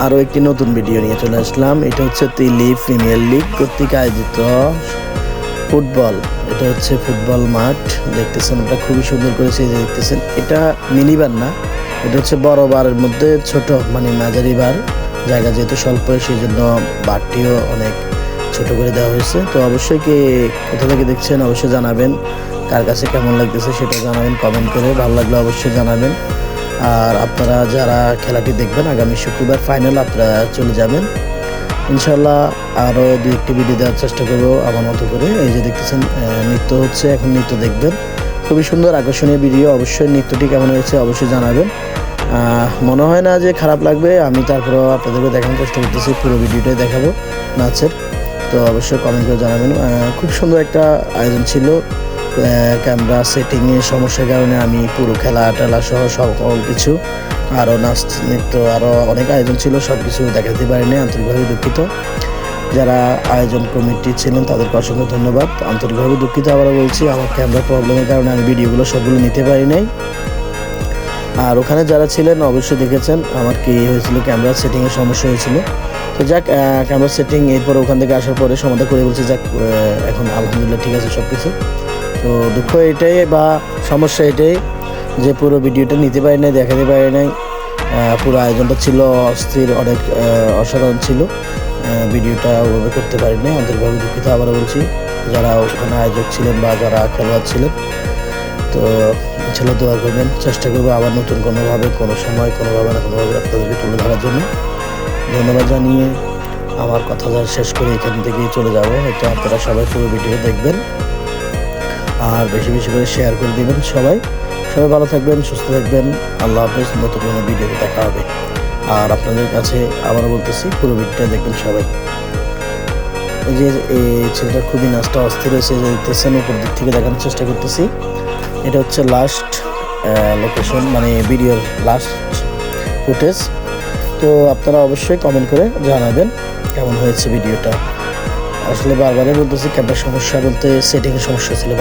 আরও একটি নতুন ভিডিও নিয়ে চলে আসলাম। এটা হচ্ছে তিলি প্রিমিয়ার লিগ কর্তৃক আয়োজিত ফুটবল। এটা হচ্ছে ফুটবল মাঠ, দেখতেছেন এটা খুবই সুন্দর করেছে। এই যে দেখতেছেন, এটা মিনি বার না, এটা হচ্ছে বড় বারের মধ্যে ছোট, মানে মাঝারি বার। জায়গা যেহেতু স্বল্প, সেই জন্য বারটিও অনেক ছোট করে দেওয়া হয়েছে। তো অবশ্যই কে কোথা থেকে দেখছেন অবশ্যই জানাবেন, কার কাছে কেমন লাগতেছে সেটা জানাবেন কমেন্ট করে। ভালো লাগলে অবশ্যই জানাবেন। আর আপনারা যারা খেলাটি দেখবেন, আগামী শুক্রবার ফাইনাল আপনারা চলে যাবেন ইনশাল্লাহ। আরও দু একটি ভিডিও দেওয়ার চেষ্টা করবো আমার মতো করে। এই যে দেখতেছেন নৃত্য হচ্ছে, এখন নৃত্য দেখবেন, খুবই সুন্দর আকর্ষণীয় ভিডিও। অবশ্যই নৃত্যটি কেমন হয়েছে অবশ্যই জানাবেন। মনে হয় না যে খারাপ লাগবে, আমি তারপরেও আপনাদেরকে দেখানোর চেষ্টা করতেছি, পুরো ভিডিওটাই দেখাবো নাচের। তো অবশ্যই কমেন্ট করে জানাবেন। খুব সুন্দর একটা আয়োজন ছিল। ক্যামেরা সেটিংয়ের সমস্যার কারণে আমি পুরো খেলা টেলা সহ সকল কিছু, আরও নাচ নৃত্য আরও অনেক আয়োজন ছিল, সব কিছু দেখাতে পারিনি, আন্তরিকভাবে দুঃখিত। যারা আয়োজন কমিটি ছিলেন তাদেরকে অসংখ্য ধন্যবাদ, আন্তরিকভাবে দুঃখিত। আবারও বলছি, আমার ক্যামেরা প্রবলেমের কারণে আমি ভিডিওগুলো সবগুলো নিতে পারি নাই। আর ওখানে যারা ছিলেন অবশ্যই দেখেছেন আমার কি হয়েছিল, ক্যামেরা সেটিংয়ের সমস্যা হয়েছিল। তো যাক, ক্যামেরা সেটিং এরপরে ওখান থেকে আসার পরে সমাধান করে বলছি, যাক এখন আলহামদুলিল্লাহ ঠিক আছে সব কিছু। তো দুঃখ এটাই বা সমস্যা এটাই যে পুরো ভিডিওটা নিতে পারি নাই, দেখাতে পারি নাই। পুরো আয়োজনটা ছিল অস্থির, অনেক অসাধারণ ছিল। ভিডিওটা ওভাবে করতে পারি নাই, আন্তরিকভাবে দুঃখিত। আবারও বলছি, যারা ওখানে আয়োজক ছিলেন বা যারা খেলোয়াড় ছিলেন, তো ইনশাল্লাহ দোয়া করবেন। চেষ্টা করবো আবার নতুন কোনোভাবে, কোনো সময়, কোনোভাবে না কোনোভাবে আপনাদেরকে তুলে ধরার জন্য। ধন্যবাদ জানিয়ে আমার কথা শেষ করে এখান থেকেই চলে যাব। হয়তো আপনারা সবাই পুরো ভিডিও দেখবেন আর বেশি বেশি করে শেয়ার করে দিবেন। সবাই ভালো থাকবেন, সুস্থ থাকবেন। আল্লাহ হাফেজ। নতুন কোনো ভিডিওতে দেখা হবে। আর আপনাদের কাছে আবারও বলতেছি, পুরো ভিডিওটা দেখবেন সবাই। এই যে এই ছেলেটা খুবই নাচটা অস্থির হয়েছে, দেখতেছেন উপর দিক থেকে দেখানোর চেষ্টা করতেছি। এটা হচ্ছে লাস্ট লোকেশন, মানে ভিডিওর লাস্ট ফুটেজ। তো আপনারা অবশ্যই কমেন্ট করে জানাবেন কেমন হয়েছে ভিডিওটা। আসলে বারবারই বলতেছি, ক্যামেরার সমস্যা বলতে সেটিংয়ের সমস্যা ছিল।